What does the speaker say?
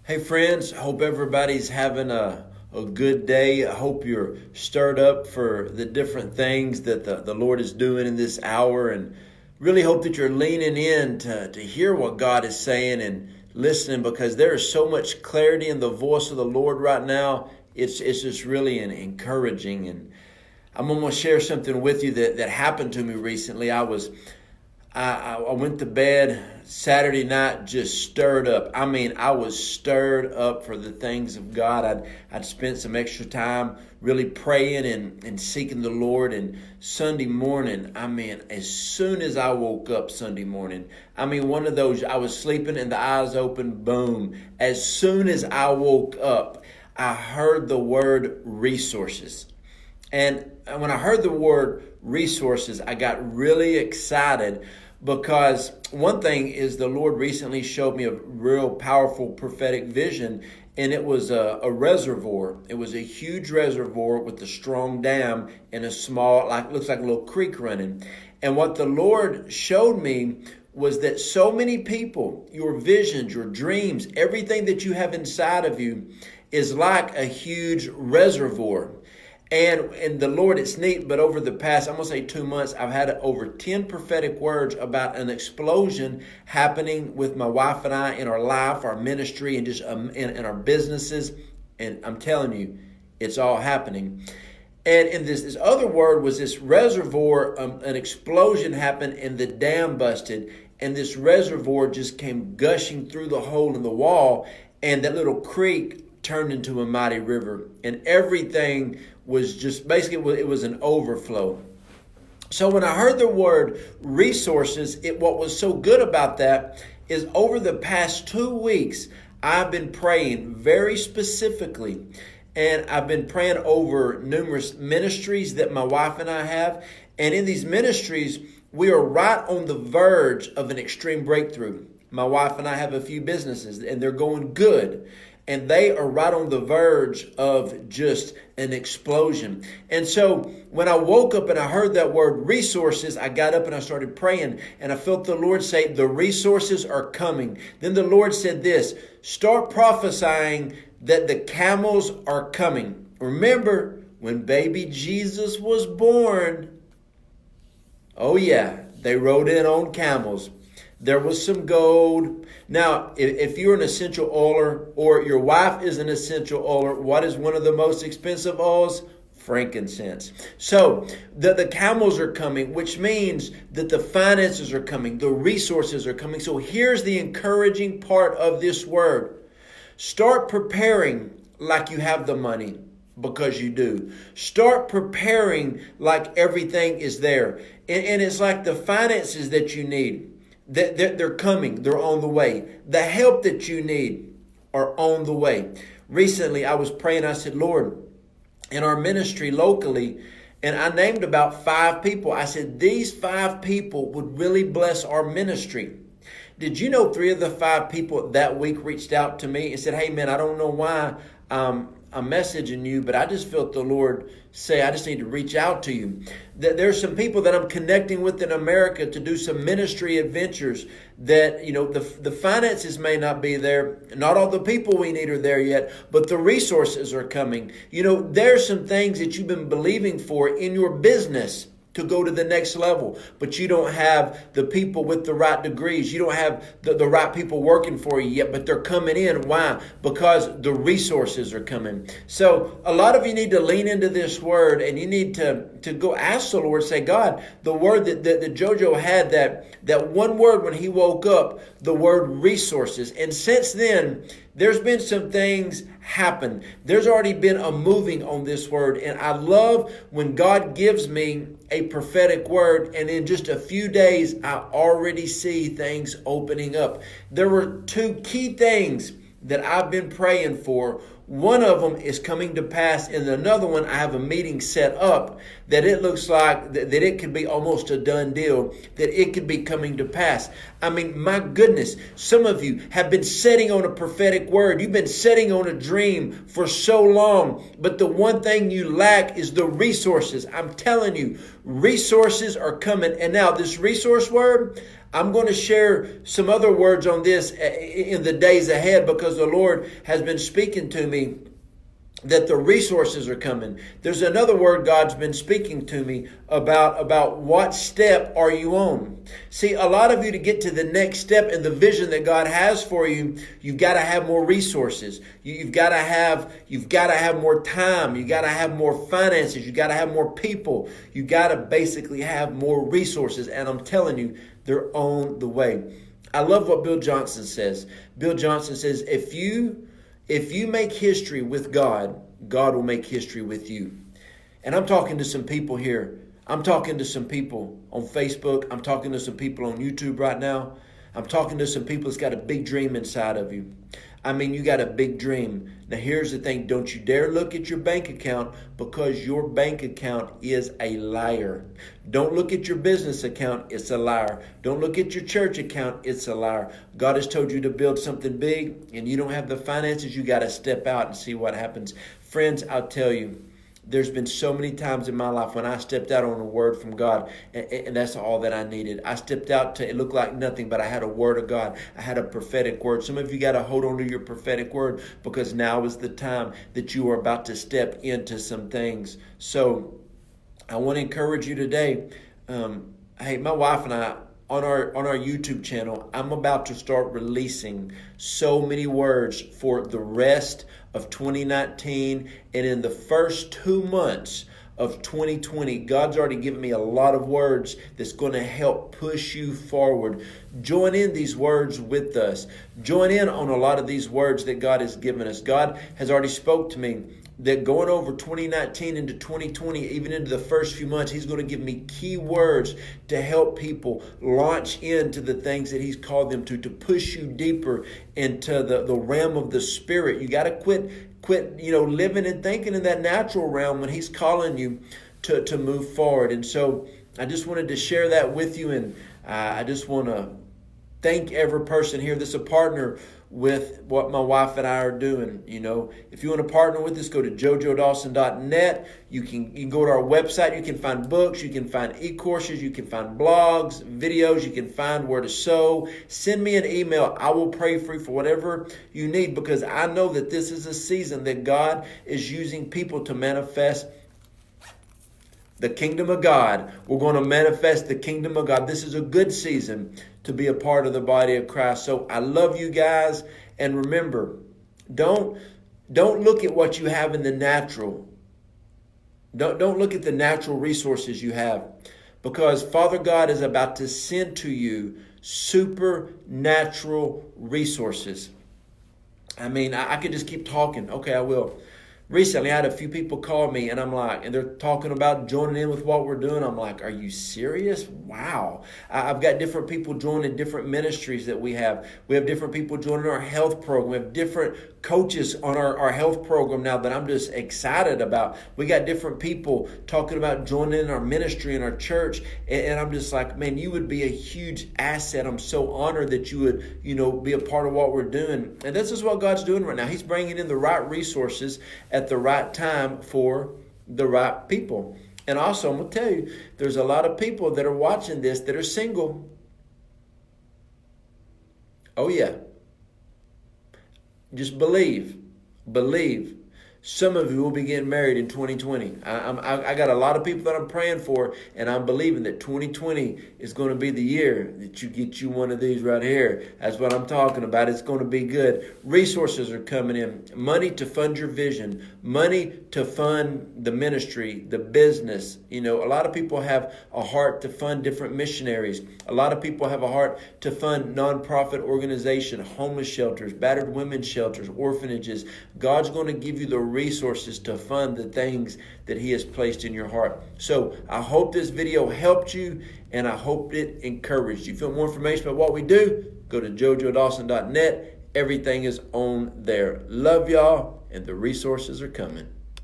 Hey friends, I hope everybody's having a good day. I hope you're stirred up for the different things that the Lord is doing in this hour, and really hope that you're leaning in to hear what God is saying and listening, because there is so much clarity in the voice of the Lord right now. It's just really encouraging. And I'm going to share something with you that happened to me recently. I went to bed Saturday night just stirred up. I mean, I was stirred up for the things of God. I'd spent some extra time really praying and seeking the Lord. And Sunday morning, as soon as I woke up Sunday morning, one of those, I was sleeping and the eyes open, boom. As soon as I woke up, I heard the word resources. And when I heard the word resources, I got really excited, because one thing is the Lord recently showed me a real powerful prophetic vision, and it was a reservoir. It was a huge reservoir with a strong dam and a small, looks like a little creek running. And what the Lord showed me was that so many people, your visions, your dreams, everything that you have inside of you is like a huge reservoir. And the Lord, it's neat, but over the past, I'm going to say 2 months, I've had over 10 prophetic words about an explosion happening with my wife and I in our life, our ministry, and just in our businesses. And I'm telling you, it's all happening. And this other word was this reservoir, an explosion happened and the dam busted. And this reservoir just came gushing through the hole in the wall. And that little creek turned into a mighty river, and everything was just basically, it was an overflow. So when I heard the word resources, what was so good about that is over the past 2 weeks, I've been praying very specifically, and I've been praying over numerous ministries that my wife and I have. And in these ministries, we are right on the verge of an extreme breakthrough. My wife and I have a few businesses, and they're going good. And they are right on the verge of just an explosion. And so when I woke up and I heard that word resources, I got up and I started praying. And I felt the Lord say, the resources are coming. Then the Lord said this, start prophesying that the camels are coming. Remember, when baby Jesus was born, oh yeah, they rode in on camels. There was some gold. Now, if you're an essential oiler, or your wife is an essential oiler, what is one of the most expensive oils? Frankincense. So the camels are coming, which means that the finances are coming, the resources are coming. So here's the encouraging part of this word. Start preparing like you have the money, because you do. Start preparing like everything is there. And it's like the finances that you need. They're coming. They're on the way. The help that you need are on the way. Recently, I was praying. I said, Lord, in our ministry locally, and I named about 5 people. I said, these 5 people would really bless our ministry. Did you know 3 of the 5 people that week reached out to me and said, hey, man, I don't know why I'm messaging you, but I just felt the Lord say, I just need to reach out to you. There's some people that I'm connecting with in America to do some ministry adventures that, the finances may not be there. Not all the people we need are there yet, but the resources are coming. There's some things that you've been believing for in your business to go to the next level, but you don't have the people with the right degrees. You don't have the right people working for you yet, but they're coming in. Why? Because the resources are coming. So a lot of you need to lean into this word, and you need to go ask the Lord, say, God, the word that Jojo had, that one word when he woke up, the word resources. And since then, there's been some things happen. There's already been a moving on this word. And I love when God gives me a prophetic word, and in just a few days, I already see things opening up. There were 2 key things that I've been praying for. One of them is coming to pass, and another one, I have a meeting set up that it looks like that it could be almost a done deal, that it could be coming to pass. My goodness, some of you have been sitting on a prophetic word. You've been sitting on a dream for so long, but the one thing you lack is the resources. I'm telling you, resources are coming. And now this resource word, I'm going to share some other words on this in the days ahead because the Lord has been speaking to me that the resources are coming. There's another word God's been speaking to me about what step are you on. See, a lot of you, to get to the next step in the vision that God has for you, you've got to have more resources. You've got to have more time. You've got to have more finances. You've got to have more people. You've got to basically have more resources. And I'm telling you, they're on the way. I love what Bill Johnson says. Bill Johnson says, if you make history with God, God will make history with you. And I'm talking to some people here. I'm talking to some people on Facebook. I'm talking to some people on YouTube right now. I'm talking to some people that's got a big dream inside of you. I mean, you got a big dream. Now, here's the thing. Don't you dare look at your bank account, because your bank account is a liar. Don't look at your business account. It's a liar. Don't look at your church account. It's a liar. God has told you to build something big and you don't have the finances. You got to step out and see what happens. Friends, I'll tell you, there's been so many times in my life when I stepped out on a word from God, and that's all that I needed. I stepped out to, it looked like nothing, but I had a word of God. I had a prophetic word. Some of you got to hold on to your prophetic word, because now is the time that you are about to step into some things. So I want to encourage you today. Hey, my wife and I, on our YouTube channel, I'm about to start releasing so many words for the rest of 2019, and in the first 2 months of 2020, God's already given me a lot of words that's going to help push you forward. Join in these words with us. Join in on a lot of these words that God has given us. God has already spoke to me that going over 2019 into 2020, even into the first few months, He's going to give me key words to help people launch into the things that He's called them to push you deeper into the realm of the Spirit. You got to quit living and thinking in that natural realm when He's calling you to move forward. And so I just wanted to share that with you, and I just want to thank every person here that's a partner with what my wife and I are doing. You know, if you want to partner with us, go to jojodawson.net. You can go to our website. You can find books. You can find e-courses. You can find blogs, videos. You can find where to sow. Send me an email. I will pray for you for whatever you need, because I know that this is a season that God is using people to manifest the kingdom of God. We're going to manifest the kingdom of God. This is a good season to be a part of the body of Christ. So I love you guys. And remember, don't look at what you have in the natural. Don't look at the natural resources you have, because Father God is about to send to you supernatural resources. I mean, I could just keep talking. Okay, I will. Recently, I had a few people call me, and they're talking about joining in with what we're doing. I'm like, are you serious? Wow. I've got different people joining different ministries that we have. We have different people joining our health program. We have different coaches on our health program now that I'm just excited about. We got different people talking about joining in our ministry in our church. And I'm just like, man, you would be a huge asset. I'm so honored that you would, be a part of what we're doing. And this is what God's doing right now. He's bringing in the right resources at the right time for the right people. And also, I'm going to tell you, there's a lot of people that are watching this that are single. Oh, yeah. Just believe. Some of you will be getting married in 2020. I got a lot of people that I'm praying for, and I'm believing that 2020 is going to be the year that you get you one of these right here. That's what I'm talking about. It's going to be good. Resources are coming in. Money to fund your vision. Money to fund the ministry, the business. A lot of people have a heart to fund different missionaries. A lot of people have a heart to fund nonprofit organizations, homeless shelters, battered women's shelters, orphanages. God's going to give you the resources to fund the things that He has placed in your heart. So I hope this video helped you, and I hope it encouraged you. If you want more information about what we do, go to jojodawson.net. Everything is on there. Love y'all, and the resources are coming.